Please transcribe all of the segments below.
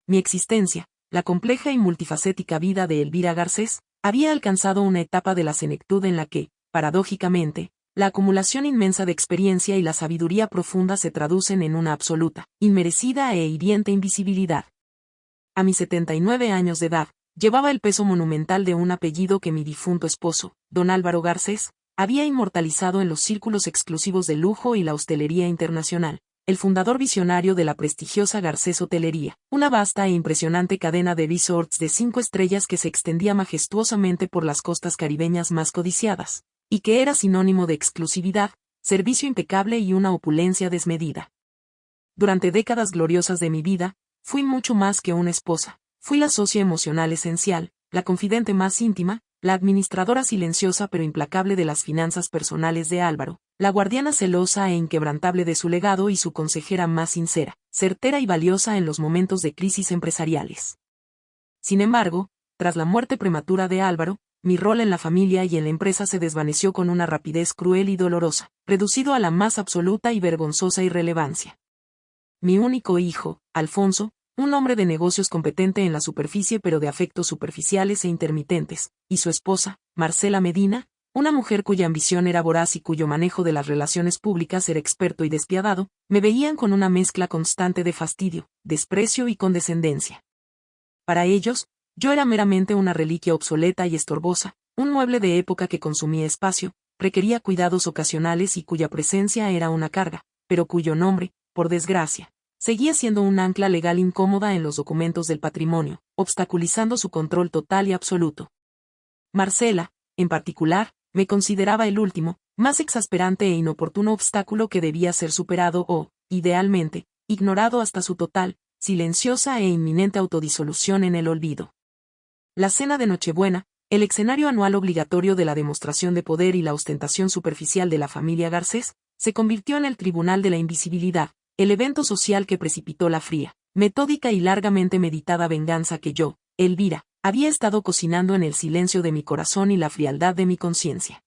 Mi existencia, la compleja y multifacética vida de Elvira Garcés, había alcanzado una etapa de la senectud en la que, paradójicamente, la acumulación inmensa de experiencia y la sabiduría profunda se traducen en una absoluta, inmerecida e hiriente invisibilidad. A mis 79 años de edad, llevaba el peso monumental de un apellido que mi difunto esposo, don Álvaro Garcés, había inmortalizado en los círculos exclusivos del lujo y la hostelería internacional, el fundador visionario de la prestigiosa Garcés Hotelería, una vasta e impresionante cadena de resorts de 5 estrellas que se extendía majestuosamente por las costas caribeñas más codiciadas, y que era sinónimo de exclusividad, servicio impecable y una opulencia desmedida. Durante décadas gloriosas de mi vida, fui mucho más que una esposa, fui la socia emocional esencial, la confidente más íntima, la administradora silenciosa pero implacable de las finanzas personales de Álvaro, la guardiana celosa e inquebrantable de su legado y su consejera más sincera, certera y valiosa en los momentos de crisis empresariales. Sin embargo, tras la muerte prematura de Álvaro, mi rol en la familia y en la empresa se desvaneció con una rapidez cruel y dolorosa, reducido a la más absoluta y vergonzosa irrelevancia. Mi único hijo, Alfonso, un hombre de negocios competente en la superficie pero de afectos superficiales e intermitentes, y su esposa, Marcela Medina, una mujer cuya ambición era voraz y cuyo manejo de las relaciones públicas era experto y despiadado, me veían con una mezcla constante de fastidio, desprecio y condescendencia. Para ellos, yo era meramente una reliquia obsoleta y estorbosa, un mueble de época que consumía espacio, requería cuidados ocasionales y cuya presencia era una carga, pero cuyo nombre, por desgracia, seguía siendo un ancla legal incómoda en los documentos del patrimonio, obstaculizando su control total y absoluto. Marcela, en particular, me consideraba el último, más exasperante e inoportuno obstáculo que debía ser superado o, idealmente, ignorado hasta su total, silenciosa e inminente autodisolución en el olvido. La cena de Nochebuena, el escenario anual obligatorio de la demostración de poder y la ostentación superficial de la familia Garcés, se convirtió en el tribunal de la invisibilidad, el evento social que precipitó la fría, metódica y largamente meditada venganza que yo, Elvira, había estado cocinando en el silencio de mi corazón y la frialdad de mi conciencia.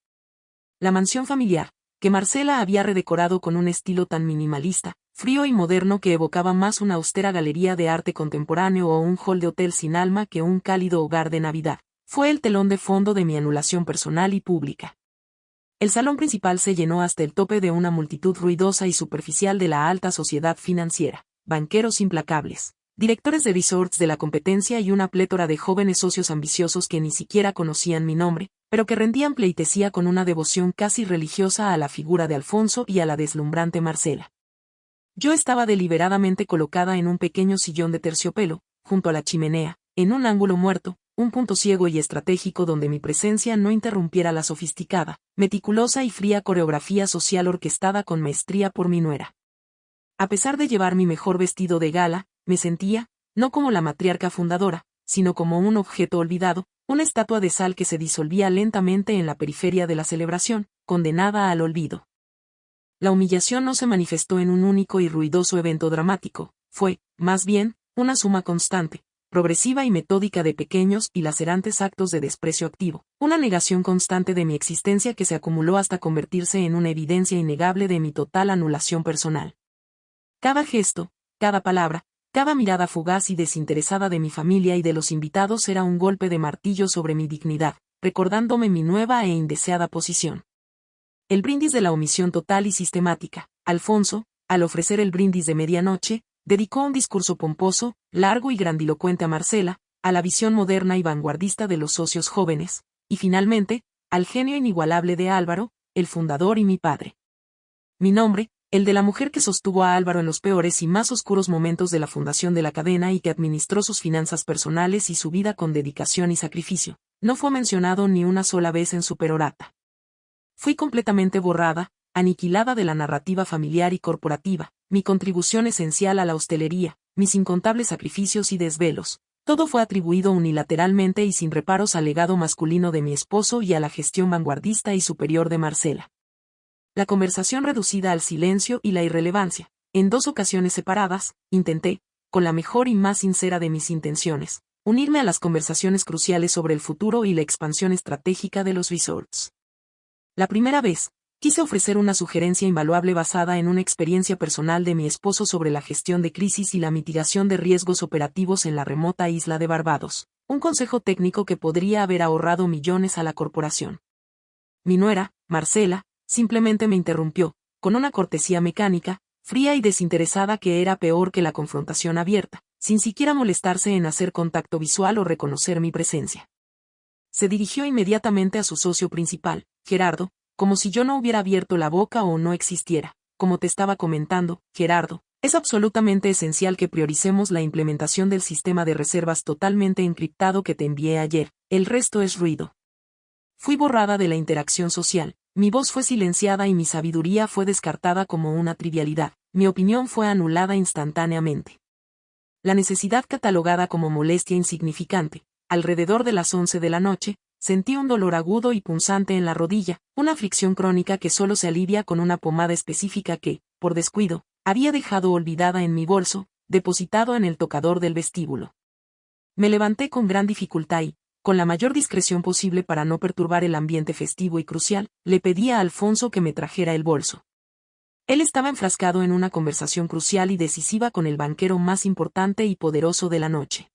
La mansión familiar, que Marcela había redecorado con un estilo tan minimalista, frío y moderno que evocaba más una austera galería de arte contemporáneo o un hall de hotel sin alma que un cálido hogar de Navidad, fue el telón de fondo de mi anulación personal y pública. El salón principal se llenó hasta el tope de una multitud ruidosa y superficial de la alta sociedad financiera, banqueros implacables, directores de resorts de la competencia y una plétora de jóvenes socios ambiciosos que ni siquiera conocían mi nombre, pero que rendían pleitesía con una devoción casi religiosa a la figura de Alfonso y a la deslumbrante Marcela. Yo estaba deliberadamente colocada en un pequeño sillón de terciopelo, junto a la chimenea, en un ángulo muerto, un punto ciego y estratégico donde mi presencia no interrumpiera la sofisticada, meticulosa y fría coreografía social orquestada con maestría por mi nuera. A pesar de llevar mi mejor vestido de gala, me sentía, no como la matriarca fundadora, sino como un objeto olvidado, una estatua de sal que se disolvía lentamente en la periferia de la celebración, condenada al olvido. La humillación no se manifestó en un único y ruidoso evento dramático, fue, más bien, una suma constante, progresiva y metódica de pequeños y lacerantes actos de desprecio activo, una negación constante de mi existencia que se acumuló hasta convertirse en una evidencia innegable de mi total anulación personal. Cada gesto, cada palabra, cada mirada fugaz y desinteresada de mi familia y de los invitados era un golpe de martillo sobre mi dignidad, recordándome mi nueva e indeseada posición. El brindis de la omisión total y sistemática. Alfonso, al ofrecer el brindis de medianoche, dedicó un discurso pomposo, largo y grandilocuente a Marcela, a la visión moderna y vanguardista de los socios jóvenes, y finalmente, al genio inigualable de Álvaro, el fundador y mi padre. Mi nombre, el de la mujer que sostuvo a Álvaro en los peores y más oscuros momentos de la fundación de la cadena y que administró sus finanzas personales y su vida con dedicación y sacrificio, no fue mencionado ni una sola vez en su perorata. Fui completamente borrada, aniquilada de la narrativa familiar y corporativa, mi contribución esencial a la hostelería, mis incontables sacrificios y desvelos, todo fue atribuido unilateralmente y sin reparos al legado masculino de mi esposo y a la gestión vanguardista y superior de Marcela. La conversación reducida al silencio y la irrelevancia, en 2 ocasiones separadas, intenté, con la mejor y más sincera de mis intenciones, unirme a las conversaciones cruciales sobre el futuro y la expansión estratégica de los resorts. La primera vez, Quise ofrecer una sugerencia invaluable basada en una experiencia personal de mi esposo sobre la gestión de crisis y la mitigación de riesgos operativos en la remota isla de Barbados, un consejo técnico que podría haber ahorrado millones a la corporación. Mi nuera, Marcela, simplemente me interrumpió, con una cortesía mecánica, fría y desinteresada que era peor que la confrontación abierta, sin siquiera molestarse en hacer contacto visual o reconocer mi presencia. Se dirigió inmediatamente a su socio principal, Gerardo, como si yo no hubiera abierto la boca o no existiera. Como te estaba comentando, Gerardo, es absolutamente esencial que prioricemos la implementación del sistema de reservas totalmente encriptado que te envié ayer, el resto es ruido. Fui borrada de la interacción social, mi voz fue silenciada y mi sabiduría fue descartada como una trivialidad, mi opinión fue anulada instantáneamente. La necesidad catalogada como molestia insignificante, alrededor de las 11 de la noche, sentí un dolor agudo y punzante en la rodilla, una aflicción crónica que solo se alivia con una pomada específica que, por descuido, había dejado olvidada en mi bolso, depositado en el tocador del vestíbulo. Me levanté con gran dificultad y, con la mayor discreción posible para no perturbar el ambiente festivo y crucial, le pedí a Alfonso que me trajera el bolso. Él estaba enfrascado en una conversación crucial y decisiva con el banquero más importante y poderoso de la noche.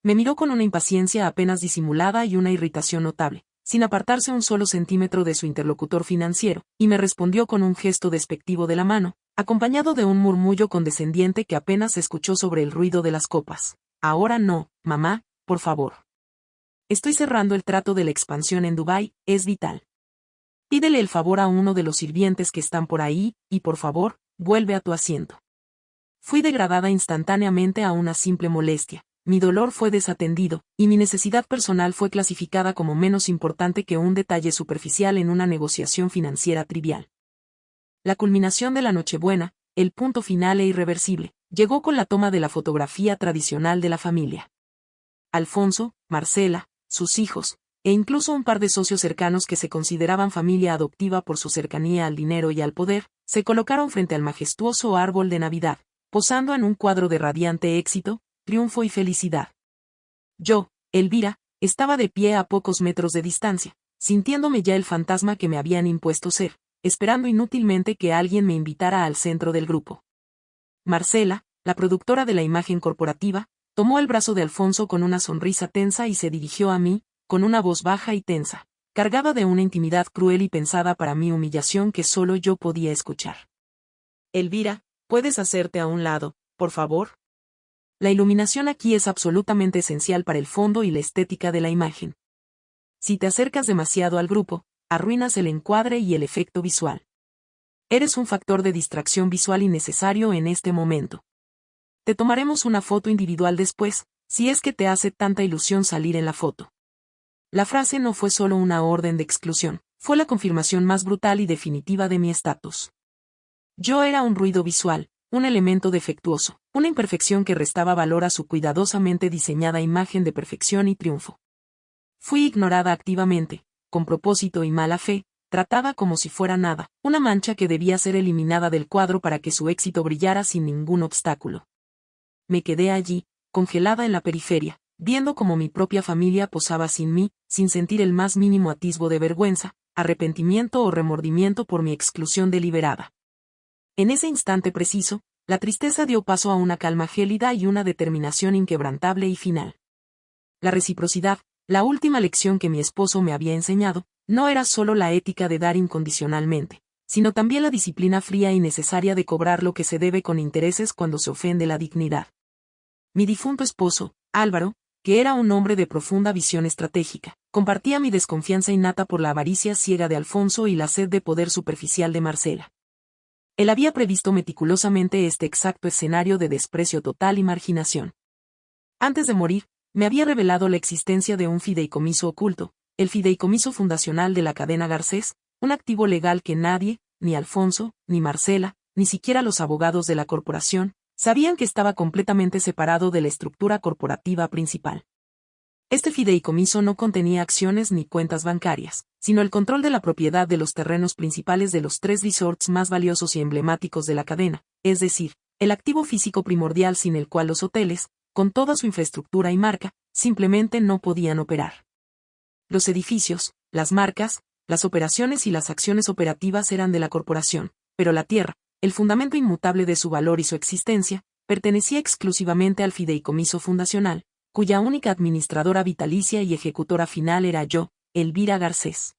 Me miró con una impaciencia apenas disimulada y una irritación notable, sin apartarse un solo centímetro de su interlocutor financiero, y me respondió con un gesto despectivo de la mano, acompañado de un murmullo condescendiente que apenas se escuchó sobre el ruido de las copas. Ahora no, mamá, por favor. Estoy cerrando el trato de la expansión en Dubái, es vital. Pídele el favor a uno de los sirvientes que están por ahí, y por favor, vuelve a tu asiento. Fui degradada instantáneamente a una simple molestia. Mi dolor fue desatendido, y mi necesidad personal fue clasificada como menos importante que un detalle superficial en una negociación financiera trivial. La culminación de la Nochebuena, el punto final e irreversible, llegó con la toma de la fotografía tradicional de la familia. Alfonso, Marcela, sus hijos, e incluso un par de socios cercanos que se consideraban familia adoptiva por su cercanía al dinero y al poder, se colocaron frente al majestuoso árbol de Navidad, posando en un cuadro de radiante éxito, triunfo y felicidad. Yo, Elvira, estaba de pie a pocos metros de distancia, sintiéndome ya el fantasma que me habían impuesto ser, esperando inútilmente que alguien me invitara al centro del grupo. Marcela, la productora de la imagen corporativa, tomó el brazo de Alfonso con una sonrisa tensa y se dirigió a mí, con una voz baja y tensa, cargada de una intimidad cruel y pensada para mi humillación que solo yo podía escuchar. Elvira, ¿puedes hacerte a un lado, por favor? La iluminación aquí es absolutamente esencial para el fondo y la estética de la imagen. Si te acercas demasiado al grupo, arruinas el encuadre y el efecto visual. Eres un factor de distracción visual innecesario en este momento. Te tomaremos una foto individual después, si es que te hace tanta ilusión salir en la foto. La frase no fue solo una orden de exclusión, fue la confirmación más brutal y definitiva de mi estatus. Yo era un ruido visual, un elemento defectuoso, una imperfección que restaba valor a su cuidadosamente diseñada imagen de perfección y triunfo. Fui ignorada activamente, con propósito y mala fe, tratada como si fuera nada, una mancha que debía ser eliminada del cuadro para que su éxito brillara sin ningún obstáculo. Me quedé allí, congelada en la periferia, viendo cómo mi propia familia posaba sin mí, sin sentir el más mínimo atisbo de vergüenza, arrepentimiento o remordimiento por mi exclusión deliberada. En ese instante preciso, la tristeza dio paso a una calma gélida y una determinación inquebrantable y final. La reciprocidad, la última lección que mi esposo me había enseñado, no era solo la ética de dar incondicionalmente, sino también la disciplina fría y necesaria de cobrar lo que se debe con intereses cuando se ofende la dignidad. Mi difunto esposo, Álvaro, que era un hombre de profunda visión estratégica, compartía mi desconfianza innata por la avaricia ciega de Alfonso y la sed de poder superficial de Marcela. Él había previsto meticulosamente este exacto escenario de desprecio total y marginación. Antes de morir, me había revelado la existencia de un fideicomiso oculto, el fideicomiso fundacional de la cadena Garcés, un activo legal que nadie, ni Alfonso, ni Marcela, ni siquiera los abogados de la corporación, sabían que estaba completamente separado de la estructura corporativa principal. Este fideicomiso no contenía acciones ni cuentas bancarias, sino el control de la propiedad de los terrenos principales de los 3 resorts más valiosos y emblemáticos de la cadena, es decir, el activo físico primordial sin el cual los hoteles, con toda su infraestructura y marca, simplemente no podían operar. Los edificios, las marcas, las operaciones y las acciones operativas eran de la corporación, pero la tierra, el fundamento inmutable de su valor y su existencia, pertenecía exclusivamente al fideicomiso fundacional, cuya única administradora vitalicia y ejecutora final era yo, Elvira Garcés.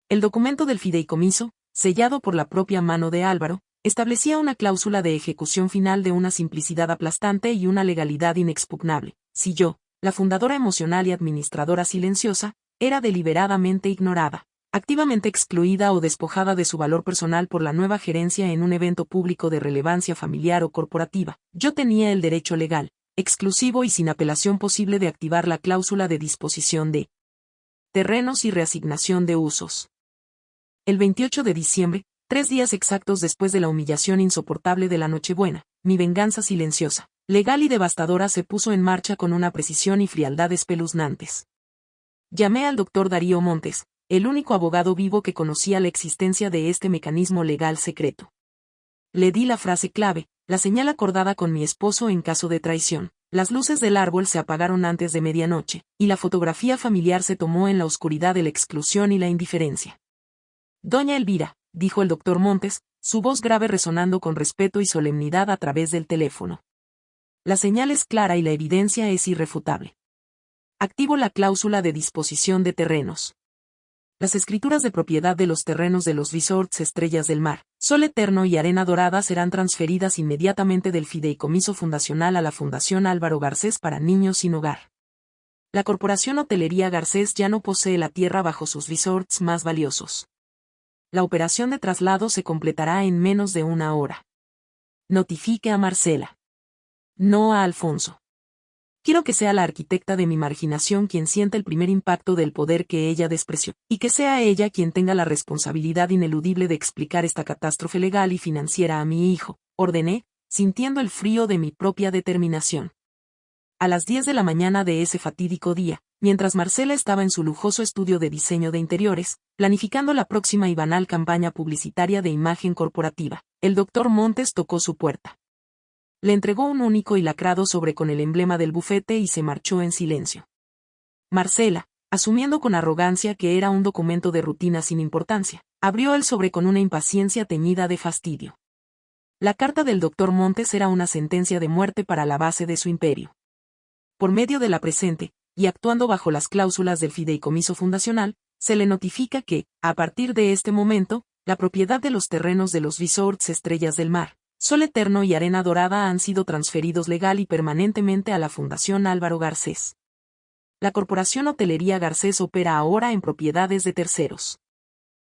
El documento del fideicomiso, sellado por la propia mano de Álvaro, establecía una cláusula de ejecución final de una simplicidad aplastante y una legalidad inexpugnable. Si yo, la fundadora emocional y administradora silenciosa, era deliberadamente ignorada, activamente excluida o despojada de su valor personal por la nueva gerencia en un evento público de relevancia familiar o corporativa, yo tenía el derecho legal, exclusivo y sin apelación posible de activar la cláusula de disposición de terrenos y reasignación de usos. El 28 de diciembre, 3 días exactos después de la humillación insoportable de la Nochebuena, mi venganza silenciosa, legal y devastadora se puso en marcha con una precisión y frialdad espeluznantes. Llamé al doctor Darío Montes, el único abogado vivo que conocía la existencia de este mecanismo legal secreto. Le di la frase clave, la señal acordada con mi esposo en caso de traición. Las luces del árbol se apagaron antes de medianoche, y la fotografía familiar se tomó en la oscuridad de la exclusión y la indiferencia. Doña Elvira, dijo el doctor Montes, su voz grave resonando con respeto y solemnidad a través del teléfono. La señal es clara y la evidencia es irrefutable. Activo la cláusula de disposición de terrenos. Las escrituras de propiedad de los terrenos de los resorts Estrellas del Mar, Sol Eterno y Arena Dorada serán transferidas inmediatamente del fideicomiso fundacional a la Fundación Álvaro Garcés para Niños Sin Hogar. La Corporación Hotelería Garcés ya no posee la tierra bajo sus resorts más valiosos. La operación de traslado se completará en menos de 1 hora. Notifique a Marcela. No a Alfonso. Quiero que sea la arquitecta de mi marginación quien sienta el primer impacto del poder que ella despreció, y que sea ella quien tenga la responsabilidad ineludible de explicar esta catástrofe legal y financiera a mi hijo, ordené, sintiendo el frío de mi propia determinación. A las 10 de la mañana de ese fatídico día, mientras Marcela estaba en su lujoso estudio de diseño de interiores, planificando la próxima y banal campaña publicitaria de imagen corporativa, el doctor Montes tocó su puerta. Le entregó un único y lacrado sobre con el emblema del bufete y se marchó en silencio. Marcela, asumiendo con arrogancia que era un documento de rutina sin importancia, abrió el sobre con una impaciencia teñida de fastidio. La carta del doctor Montes era una sentencia de muerte para la base de su imperio. Por medio de la presente, y actuando bajo las cláusulas del fideicomiso fundacional, se le notifica que, a partir de este momento, la propiedad de los terrenos de los resorts Estrellas del Mar, Sol Eterno y Arena Dorada han sido transferidos legal y permanentemente a la Fundación Álvaro Garcés. La Corporación Hotelería Garcés opera ahora en propiedades de terceros.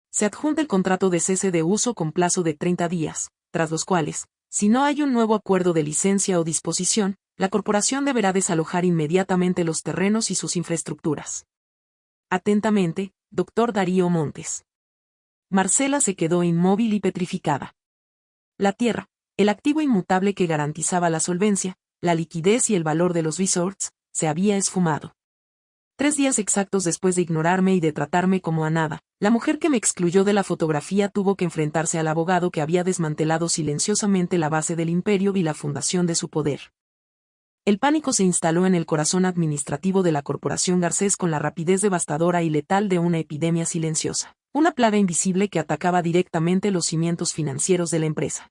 Se adjunta el contrato de cese de uso con plazo de 30 días, tras los cuales, si no hay un nuevo acuerdo de licencia o disposición, la corporación deberá desalojar inmediatamente los terrenos y sus infraestructuras. Atentamente, Dr. Darío Montes. Marcela se quedó inmóvil y petrificada. La tierra, el activo inmutable que garantizaba la solvencia, la liquidez y el valor de los resorts, se había esfumado. 3 días exactos después de ignorarme y de tratarme como a nada, la mujer que me excluyó de la fotografía tuvo que enfrentarse al abogado que había desmantelado silenciosamente la base del imperio y la fundación de su poder. El pánico se instaló en el corazón administrativo de la Corporación Garcés con la rapidez devastadora y letal de una epidemia silenciosa, una plaga invisible que atacaba directamente los cimientos financieros de la empresa.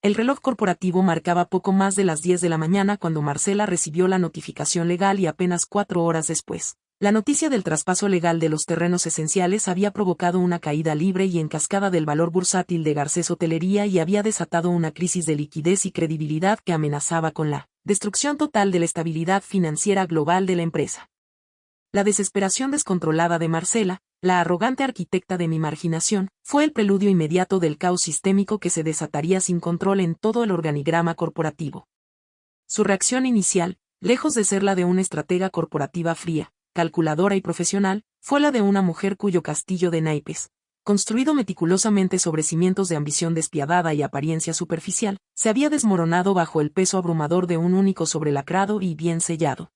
El reloj corporativo marcaba poco más de las 10 de la mañana cuando Marcela recibió la notificación legal y apenas 4 horas después, la noticia del traspaso legal de los terrenos esenciales había provocado una caída libre y en cascada del valor bursátil de Garcés Hotelería y había desatado una crisis de liquidez y credibilidad que amenazaba con la destrucción total de la estabilidad financiera global de la empresa. La desesperación descontrolada de Marcela, la arrogante arquitecta de mi marginación, fue el preludio inmediato del caos sistémico que se desataría sin control en todo el organigrama corporativo. Su reacción inicial, lejos de ser la de una estratega corporativa fría, calculadora y profesional, fue la de una mujer cuyo castillo de naipes, construido meticulosamente sobre cimientos de ambición despiadada y apariencia superficial, se había desmoronado bajo el peso abrumador de un único sobrelacrado y bien sellado.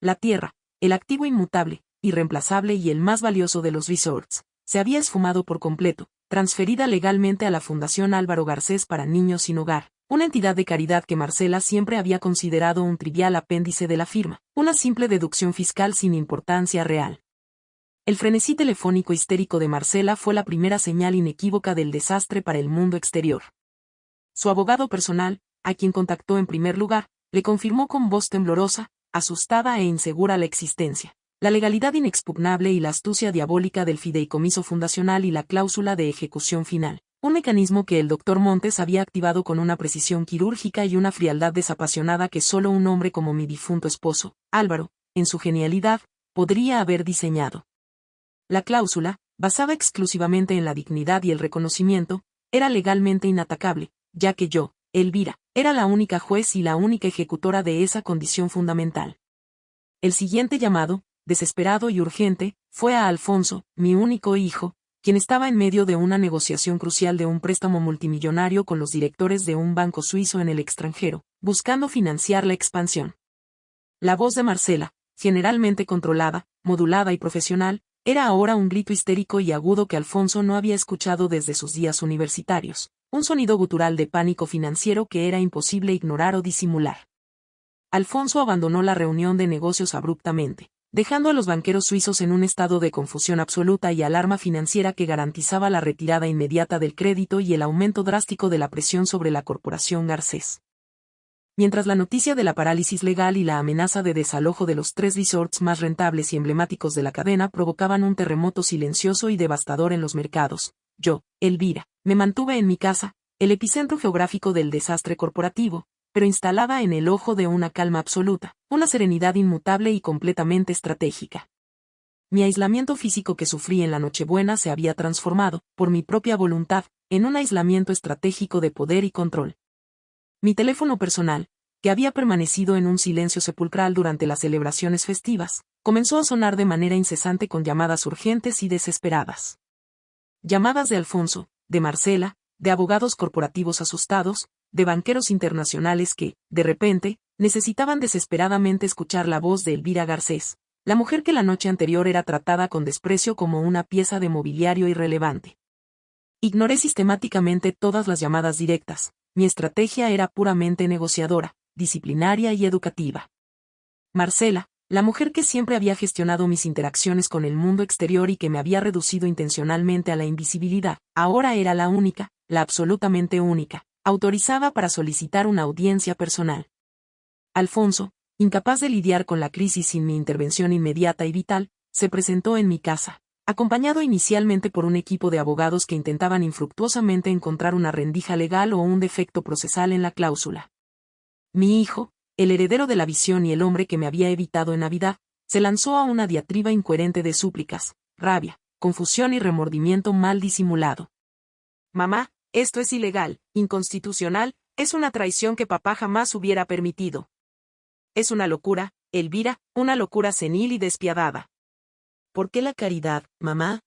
La tierra, el activo inmutable, irreemplazable y el más valioso de los resorts, se había esfumado por completo, transferida legalmente a la Fundación Álvaro Garcés para Niños Sin Hogar, una entidad de caridad que Marcela siempre había considerado un trivial apéndice de la firma, una simple deducción fiscal sin importancia real. El frenesí telefónico histérico de Marcela fue la primera señal inequívoca del desastre para el mundo exterior. Su abogado personal, a quien contactó en primer lugar, le confirmó con voz temblorosa, asustada e insegura la existencia, la legalidad inexpugnable y la astucia diabólica del fideicomiso fundacional y la cláusula de ejecución final, un mecanismo que el Dr. Montes había activado con una precisión quirúrgica y una frialdad desapasionada que solo un hombre como mi difunto esposo, Álvaro, en su genialidad, podría haber diseñado. La cláusula, basada exclusivamente en la dignidad y el reconocimiento, era legalmente inatacable, ya que yo, Elvira, era la única juez y la única ejecutora de esa condición fundamental. El siguiente llamado, desesperado y urgente, fue a Alfonso, mi único hijo, quien estaba en medio de una negociación crucial de un préstamo multimillonario con los directores de un banco suizo en el extranjero, buscando financiar la expansión. La voz de Marcela, generalmente controlada, modulada y profesional, era ahora un grito histérico y agudo que Alfonso no había escuchado desde sus días universitarios, un sonido gutural de pánico financiero que era imposible ignorar o disimular. Alfonso abandonó la reunión de negocios abruptamente, dejando a los banqueros suizos en un estado de confusión absoluta y alarma financiera que garantizaba la retirada inmediata del crédito y el aumento drástico de la presión sobre la corporación Garcés. Mientras la noticia de la parálisis legal y la amenaza de desalojo de los 3 resorts más rentables y emblemáticos de la cadena provocaban un terremoto silencioso y devastador en los mercados, yo, Elvira, me mantuve en mi casa, el epicentro geográfico del desastre corporativo, pero instalada en el ojo de una calma absoluta, una serenidad inmutable y completamente estratégica. Mi aislamiento físico que sufrí en la Nochebuena se había transformado, por mi propia voluntad, en un aislamiento estratégico de poder y control. Mi teléfono personal, que había permanecido en un silencio sepulcral durante las celebraciones festivas, comenzó a sonar de manera incesante con llamadas urgentes y desesperadas. Llamadas de Alfonso, de Marcela, de abogados corporativos asustados, de banqueros internacionales que, de repente, necesitaban desesperadamente escuchar la voz de Elvira Garcés, la mujer que la noche anterior era tratada con desprecio como una pieza de mobiliario irrelevante. Ignoré sistemáticamente todas las llamadas directas. Mi estrategia era puramente negociadora, disciplinaria y educativa. Marcela, la mujer que siempre había gestionado mis interacciones con el mundo exterior y que me había reducido intencionalmente a la invisibilidad, ahora era la única, la absolutamente única, autorizada para solicitar una audiencia personal. Alfonso, incapaz de lidiar con la crisis sin mi intervención inmediata y vital, se presentó en mi casa, acompañado inicialmente por un equipo de abogados que intentaban infructuosamente encontrar una rendija legal o un defecto procesal en la cláusula. Mi hijo, el heredero de la visión y el hombre que me había evitado en Navidad, se lanzó a una diatriba incoherente de súplicas, rabia, confusión y remordimiento mal disimulado. Mamá, esto es ilegal, inconstitucional, es una traición que papá jamás hubiera permitido. Es una locura, Elvira, una locura senil y despiadada. ¿Por qué la caridad, mamá?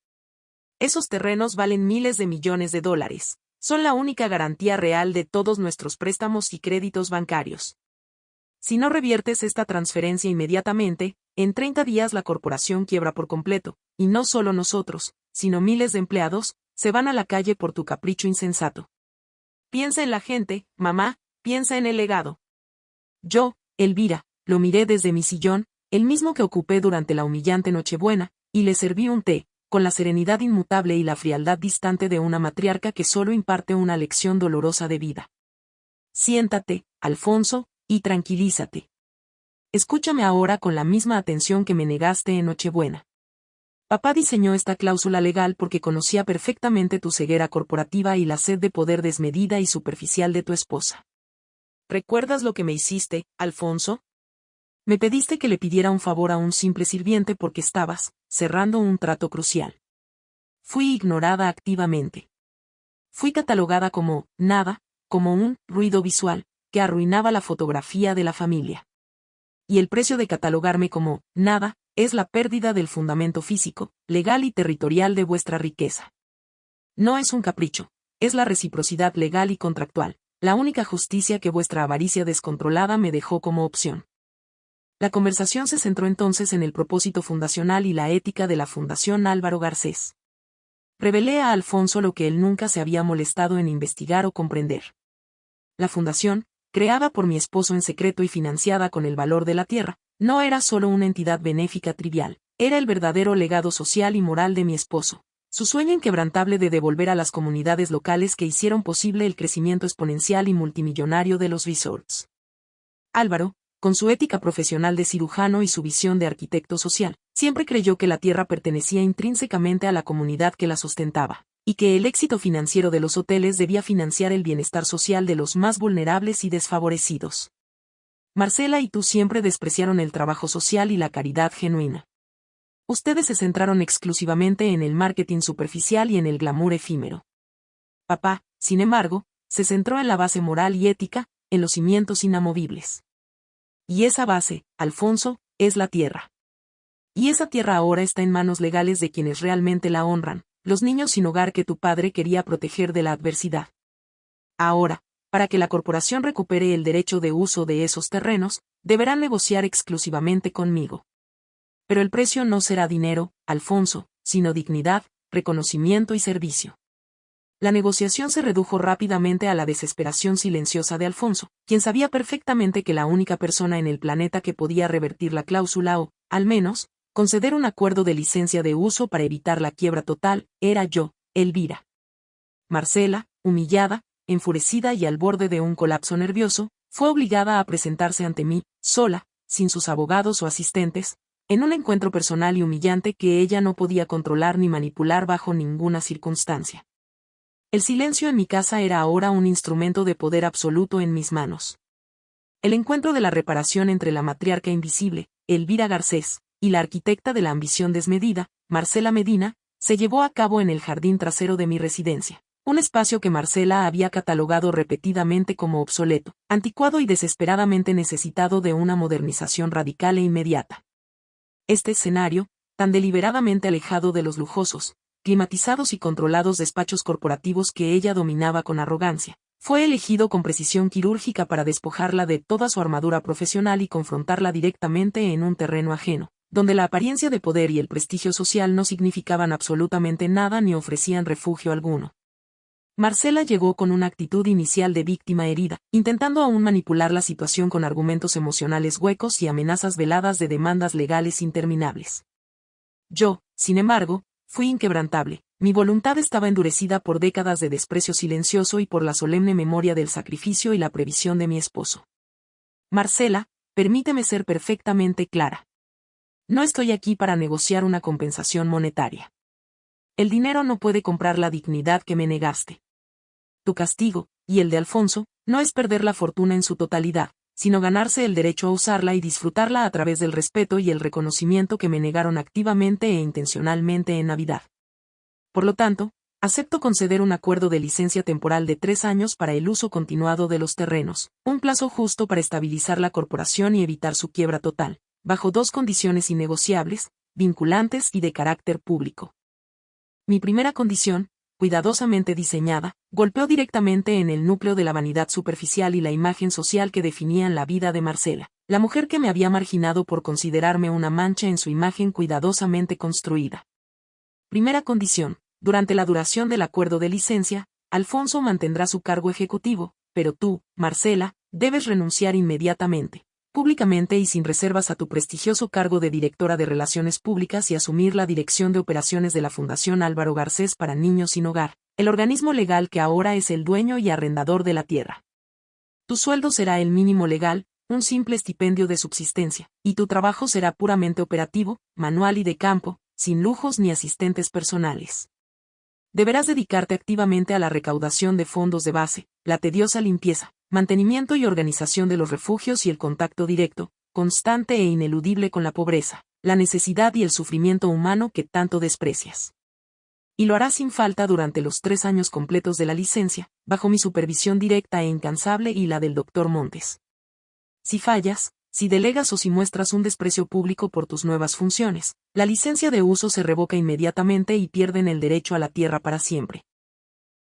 Esos terrenos valen miles de millones de dólares. Son la única garantía real de todos nuestros préstamos y créditos bancarios. Si no reviertes esta transferencia inmediatamente, en 30 días la corporación quiebra por completo, y no solo nosotros, sino miles de empleados, se van a la calle por tu capricho insensato. Piensa en la gente, mamá, piensa en el legado. Yo, Elvira, lo miré desde mi sillón, el mismo que ocupé durante la humillante Nochebuena, y le serví un té, con la serenidad inmutable y la frialdad distante de una matriarca que solo imparte una lección dolorosa de vida. Siéntate, Alfonso, y tranquilízate. Escúchame ahora con la misma atención que me negaste en Nochebuena. Papá diseñó esta cláusula legal porque conocía perfectamente tu ceguera corporativa y la sed de poder desmedida y superficial de tu esposa. ¿Recuerdas lo que me hiciste, Alfonso? Me pediste que le pidiera un favor a un simple sirviente porque estabas cerrando un trato crucial. Fui ignorada activamente. Fui catalogada como nada, como un ruido visual, que arruinaba la fotografía de la familia. Y el precio de catalogarme como nada es la pérdida del fundamento físico, legal y territorial de vuestra riqueza. No es un capricho, es la reciprocidad legal y contractual, la única justicia que vuestra avaricia descontrolada me dejó como opción. La conversación se centró entonces en el propósito fundacional y la ética de la Fundación Álvaro Garcés. Revelé a Alfonso lo que él nunca se había molestado en investigar o comprender. La fundación, creada por mi esposo en secreto y financiada con el valor de la tierra, no era solo una entidad benéfica trivial, era el verdadero legado social y moral de mi esposo. Su sueño inquebrantable de devolver a las comunidades locales que hicieron posible el crecimiento exponencial y multimillonario de los resorts. Álvaro, con su ética profesional de cirujano y su visión de arquitecto social, siempre creyó que la tierra pertenecía intrínsecamente a la comunidad que la sustentaba, y que el éxito financiero de los hoteles debía financiar el bienestar social de los más vulnerables y desfavorecidos. Marcela y tú siempre despreciaron el trabajo social y la caridad genuina. Ustedes se centraron exclusivamente en el marketing superficial y en el glamour efímero. Papá, sin embargo, se centró en la base moral y ética, en los cimientos inamovibles. Y esa base, Alfonso, es la tierra. Y esa tierra ahora está en manos legales de quienes realmente la honran, los niños sin hogar que tu padre quería proteger de la adversidad. Ahora, para que la corporación recupere el derecho de uso de esos terrenos, deberán negociar exclusivamente conmigo. Pero el precio no será dinero, Alfonso, sino dignidad, reconocimiento y servicio. La negociación se redujo rápidamente a la desesperación silenciosa de Alfonso, quien sabía perfectamente que la única persona en el planeta que podía revertir la cláusula o, al menos, conceder un acuerdo de licencia de uso para evitar la quiebra total, era yo, Elvira. Marcela, humillada, enfurecida y al borde de un colapso nervioso, fue obligada a presentarse ante mí, sola, sin sus abogados o asistentes, en un encuentro personal y humillante que ella no podía controlar ni manipular bajo ninguna circunstancia. El silencio en mi casa era ahora un instrumento de poder absoluto en mis manos. El encuentro de la reparación entre la matriarca invisible, Elvira Garcés, y la arquitecta de la ambición desmedida, Marcela Medina, se llevó a cabo en el jardín trasero de mi residencia, un espacio que Marcela había catalogado repetidamente como obsoleto, anticuado y desesperadamente necesitado de una modernización radical e inmediata. Este escenario, tan deliberadamente alejado de los lujosos, climatizados y controlados despachos corporativos que ella dominaba con arrogancia, fue elegido con precisión quirúrgica para despojarla de toda su armadura profesional y confrontarla directamente en un terreno ajeno, donde la apariencia de poder y el prestigio social no significaban absolutamente nada ni ofrecían refugio alguno. Marcela llegó con una actitud inicial de víctima herida, intentando aún manipular la situación con argumentos emocionales huecos y amenazas veladas de demandas legales interminables. Yo, sin embargo, fui inquebrantable, mi voluntad estaba endurecida por décadas de desprecio silencioso y por la solemne memoria del sacrificio y la previsión de mi esposo. Marcela, permíteme ser perfectamente clara. No estoy aquí para negociar una compensación monetaria. El dinero no puede comprar la dignidad que me negaste. Tu castigo, y el de Alfonso, no es perder la fortuna en su totalidad, sino ganarse el derecho a usarla y disfrutarla a través del respeto y el reconocimiento que me negaron activamente e intencionalmente en Navidad. Por lo tanto, acepto conceder un acuerdo de licencia temporal de 3 años para el uso continuado de los terrenos, un plazo justo para estabilizar la corporación y evitar su quiebra total, bajo 2 condiciones innegociables, vinculantes y de carácter público. Mi primera condición, cuidadosamente diseñada, golpeó directamente en el núcleo de la vanidad superficial y la imagen social que definían la vida de Marcela, la mujer que me había marginado por considerarme una mancha en su imagen cuidadosamente construida. Primera condición, durante la duración del acuerdo de licencia, Alfonso mantendrá su cargo ejecutivo, pero tú, Marcela, debes renunciar inmediatamente, públicamente y sin reservas a tu prestigioso cargo de directora de Relaciones Públicas y asumir la dirección de operaciones de la Fundación Álvaro Garcés para Niños Sin Hogar, el organismo legal que ahora es el dueño y arrendador de la tierra. Tu sueldo será el mínimo legal, un simple estipendio de subsistencia, y tu trabajo será puramente operativo, manual y de campo, sin lujos ni asistentes personales. Deberás dedicarte activamente a la recaudación de fondos de base, la tediosa limpieza, mantenimiento y organización de los refugios y el contacto directo, constante e ineludible con la pobreza, la necesidad y el sufrimiento humano que tanto desprecias. Y lo harás sin falta durante los 3 años completos de la licencia, bajo mi supervisión directa e incansable y la del Dr. Montes. Si fallas, si delegas o si muestras un desprecio público por tus nuevas funciones, la licencia de uso se revoca inmediatamente y pierden el derecho a la tierra para siempre.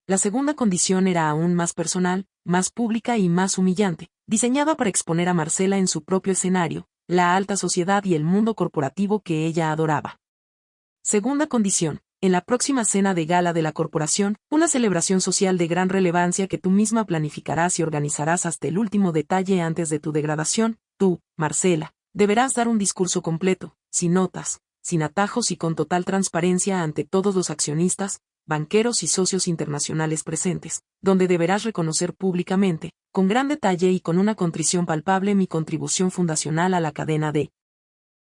La segunda condición era aún más personal, más pública y más humillante, diseñada para exponer a Marcela en su propio escenario, la alta sociedad y el mundo corporativo que ella adoraba. Segunda condición, en la próxima cena de gala de la corporación, una celebración social de gran relevancia que tú misma planificarás y organizarás hasta el último detalle antes de tu degradación, tú, Marcela, deberás dar un discurso completo, sin notas, sin atajos y con total transparencia ante todos los accionistas, banqueros y socios internacionales presentes, donde deberás reconocer públicamente, con gran detalle y con una contrición palpable mi contribución fundacional a la cadena de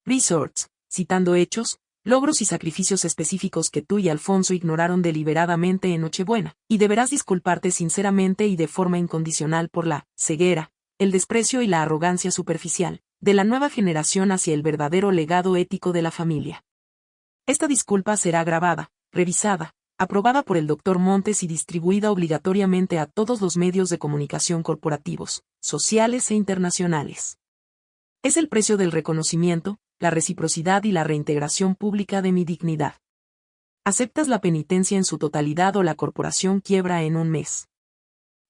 Resorts, citando hechos, logros y sacrificios específicos que tú y Alfonso ignoraron deliberadamente en Nochebuena, y deberás disculparte sinceramente y de forma incondicional por la ceguera, el desprecio y la arrogancia superficial de la nueva generación hacia el verdadero legado ético de la familia. Esta disculpa será grabada, revisada, aprobada por el Dr. Montes y distribuida obligatoriamente a todos los medios de comunicación corporativos, sociales e internacionales. Es el precio del reconocimiento, la reciprocidad y la reintegración pública de mi dignidad. ¿Aceptas la penitencia en su totalidad o la corporación quiebra en un mes?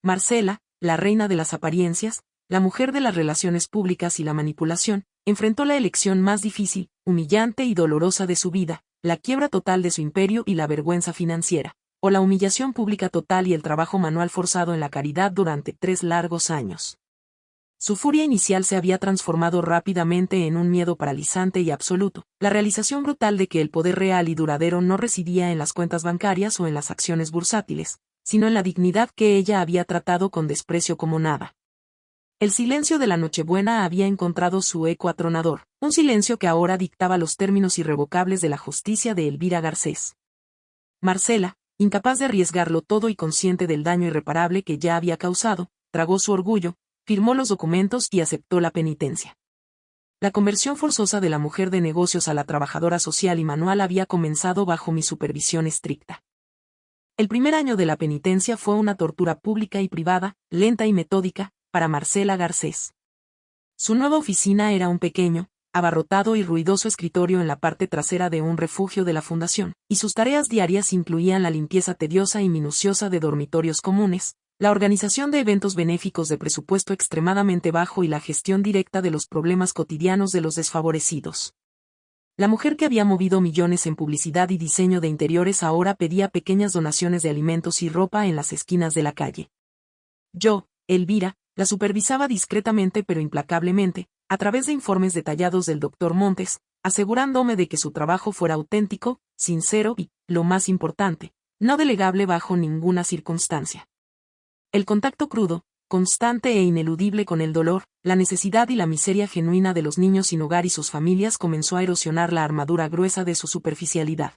Marcela, la reina de las apariencias, la mujer de las relaciones públicas y la manipulación, enfrentó la elección más difícil, humillante y dolorosa de su vida, la quiebra total de su imperio y la vergüenza financiera, o la humillación pública total y el trabajo manual forzado en la caridad durante 3 largos años. Su furia inicial se había transformado rápidamente en un miedo paralizante y absoluto, la realización brutal de que el poder real y duradero no residía en las cuentas bancarias o en las acciones bursátiles, sino en la dignidad que ella había tratado con desprecio como nada. El silencio de la Nochebuena había encontrado su eco atronador, un silencio que ahora dictaba los términos irrevocables de la justicia de Elvira Garcés. Marcela, incapaz de arriesgarlo todo y consciente del daño irreparable que ya había causado, tragó su orgullo, firmó los documentos y aceptó la penitencia. La conversión forzosa de la mujer de negocios a la trabajadora social y manual había comenzado bajo mi supervisión estricta. El primer año de la penitencia fue una tortura pública y privada, lenta y metódica, para Marcela Garcés. Su nueva oficina era un pequeño, abarrotado y ruidoso escritorio en la parte trasera de un refugio de la fundación, y sus tareas diarias incluían la limpieza tediosa y minuciosa de dormitorios comunes, la organización de eventos benéficos de presupuesto extremadamente bajo y la gestión directa de los problemas cotidianos de los desfavorecidos. La mujer que había movido millones en publicidad y diseño de interiores ahora pedía pequeñas donaciones de alimentos y ropa en las esquinas de la calle. Yo, Elvira, la supervisaba discretamente pero implacablemente, a través de informes detallados del Dr. Montes, asegurándome de que su trabajo fuera auténtico, sincero y, lo más importante, no delegable bajo ninguna circunstancia. El contacto crudo, constante e ineludible con el dolor, la necesidad y la miseria genuina de los niños sin hogar y sus familias comenzó a erosionar la armadura gruesa de su superficialidad.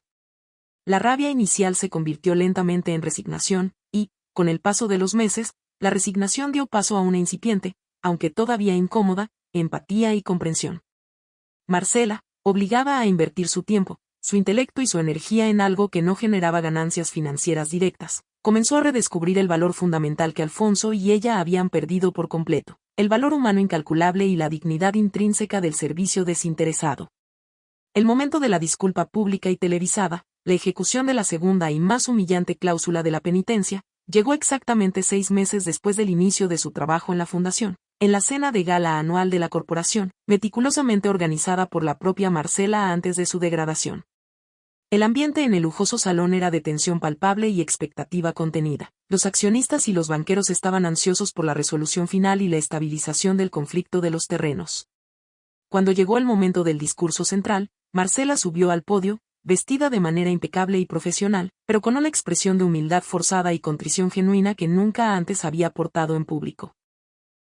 La rabia inicial se convirtió lentamente en resignación, y, con el paso de los meses, la resignación dio paso a una incipiente, aunque todavía incómoda, empatía y comprensión. Marcela, obligada a invertir su tiempo, su intelecto y su energía en algo que no generaba ganancias financieras directas, comenzó a redescubrir el valor fundamental que Alfonso y ella habían perdido por completo, el valor humano incalculable y la dignidad intrínseca del servicio desinteresado. El momento de la disculpa pública y televisada, la ejecución de la segunda y más humillante cláusula de la penitencia, llegó exactamente 6 meses después del inicio de su trabajo en la fundación, en la cena de gala anual de la corporación, meticulosamente organizada por la propia Marcela antes de su degradación. El ambiente en el lujoso salón era de tensión palpable y expectativa contenida. Los accionistas y los banqueros estaban ansiosos por la resolución final y la estabilización del conflicto de los terrenos. Cuando llegó el momento del discurso central, Marcela subió al podio, vestida de manera impecable y profesional, pero con una expresión de humildad forzada y contrición genuina que nunca antes había portado en público.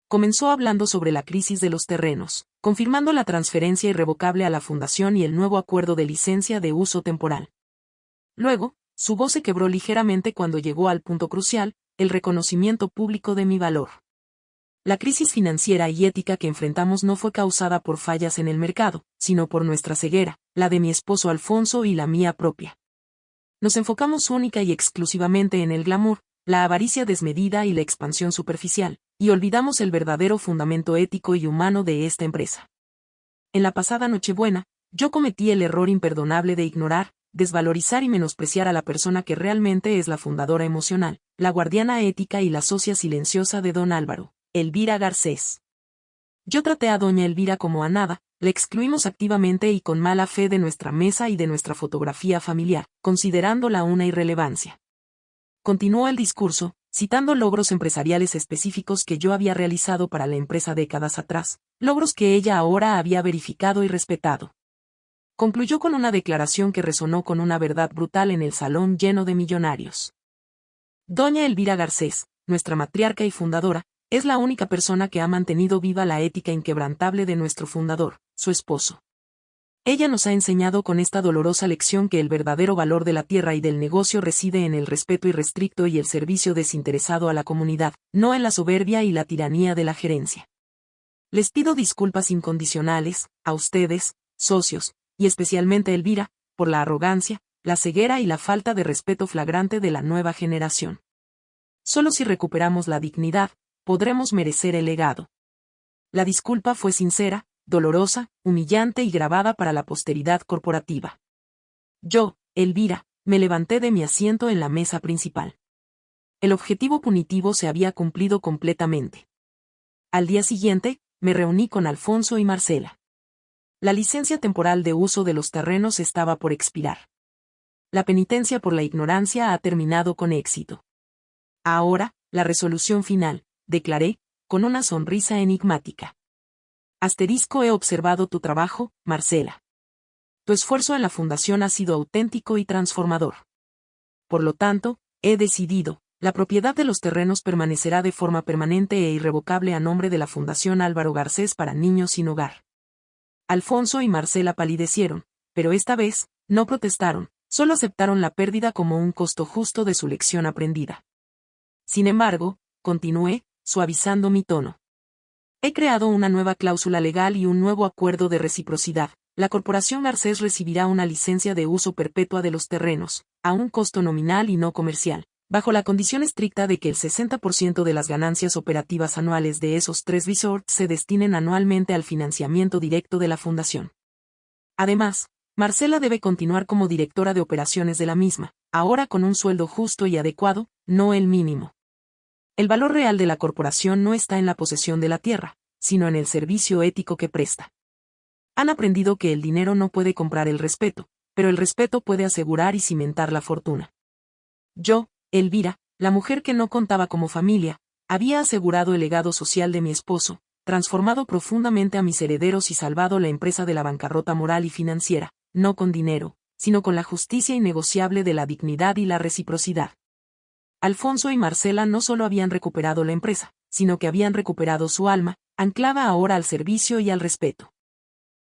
Comenzó hablando sobre la crisis de los terrenos, confirmando la transferencia irrevocable a la fundación y el nuevo acuerdo de licencia de uso temporal. Luego, su voz se quebró ligeramente cuando llegó al punto crucial, el reconocimiento público de mi valor. La crisis financiera y ética que enfrentamos no fue causada por fallas en el mercado, sino por nuestra ceguera, la de mi esposo Alfonso y la mía propia. Nos enfocamos única y exclusivamente en el glamour, la avaricia desmedida y la expansión superficial, y olvidamos el verdadero fundamento ético y humano de esta empresa. En la pasada Nochebuena, yo cometí el error imperdonable de ignorar, desvalorizar y menospreciar a la persona que realmente es la fundadora emocional, la guardiana ética y la socia silenciosa de don Álvaro, Elvira Garcés. Yo traté a doña Elvira como a nada, la excluimos activamente y con mala fe de nuestra mesa y de nuestra fotografía familiar, considerándola una irrelevancia. Continuó el discurso, citando logros empresariales específicos que yo había realizado para la empresa décadas atrás, logros que ella ahora había verificado y respetado. Concluyó con una declaración que resonó con una verdad brutal en el salón lleno de millonarios. Doña Elvira Garcés, nuestra matriarca y fundadora, es la única persona que ha mantenido viva la ética inquebrantable de nuestro fundador, su esposo. Ella nos ha enseñado con esta dolorosa lección que el verdadero valor de la tierra y del negocio reside en el respeto irrestricto y el servicio desinteresado a la comunidad, no en la soberbia y la tiranía de la gerencia. Les pido disculpas incondicionales, a ustedes, socios, y especialmente a Elvira, por la arrogancia, la ceguera y la falta de respeto flagrante de la nueva generación. Solo si recuperamos la dignidad, podremos merecer el legado. La disculpa fue sincera, dolorosa, humillante y grabada para la posteridad corporativa. Yo, Elvira, me levanté de mi asiento en la mesa principal. El objetivo punitivo se había cumplido completamente. Al día siguiente, me reuní con Alfonso y Marcela. La licencia temporal de uso de los terrenos estaba por expirar. La penitencia por la ignorancia ha terminado con éxito. Ahora, la resolución final, declaré, con una sonrisa enigmática. He observado tu trabajo, Marcela. Tu esfuerzo en la fundación ha sido auténtico y transformador. Por lo tanto, he decidido, la propiedad de los terrenos permanecerá de forma permanente e irrevocable a nombre de la Fundación Álvaro Garcés para Niños Sin Hogar. Alfonso y Marcela palidecieron, pero esta vez, no protestaron, solo aceptaron la pérdida como un costo justo de su lección aprendida. Sin embargo, continué, suavizando mi tono. He creado una nueva cláusula legal y un nuevo acuerdo de reciprocidad. La Corporación Garcés recibirá una licencia de uso perpetua de los terrenos, a un costo nominal y no comercial, bajo la condición estricta de que el 60% de las ganancias operativas anuales de esos 3 resorts se destinen anualmente al financiamiento directo de la fundación. Además, Marcela debe continuar como directora de operaciones de la misma, ahora con un sueldo justo y adecuado, no el mínimo. El valor real de la corporación no está en la posesión de la tierra, sino en el servicio ético que presta. Han aprendido que el dinero no puede comprar el respeto, pero el respeto puede asegurar y cimentar la fortuna. Yo, Elvira, la mujer que no contaba como familia, había asegurado el legado social de mi esposo, transformado profundamente a mis herederos y salvado la empresa de la bancarrota moral y financiera, no con dinero, sino con la justicia innegociable de la dignidad y la reciprocidad. Alfonso y Marcela no solo habían recuperado la empresa, sino que habían recuperado su alma, anclada ahora al servicio y al respeto.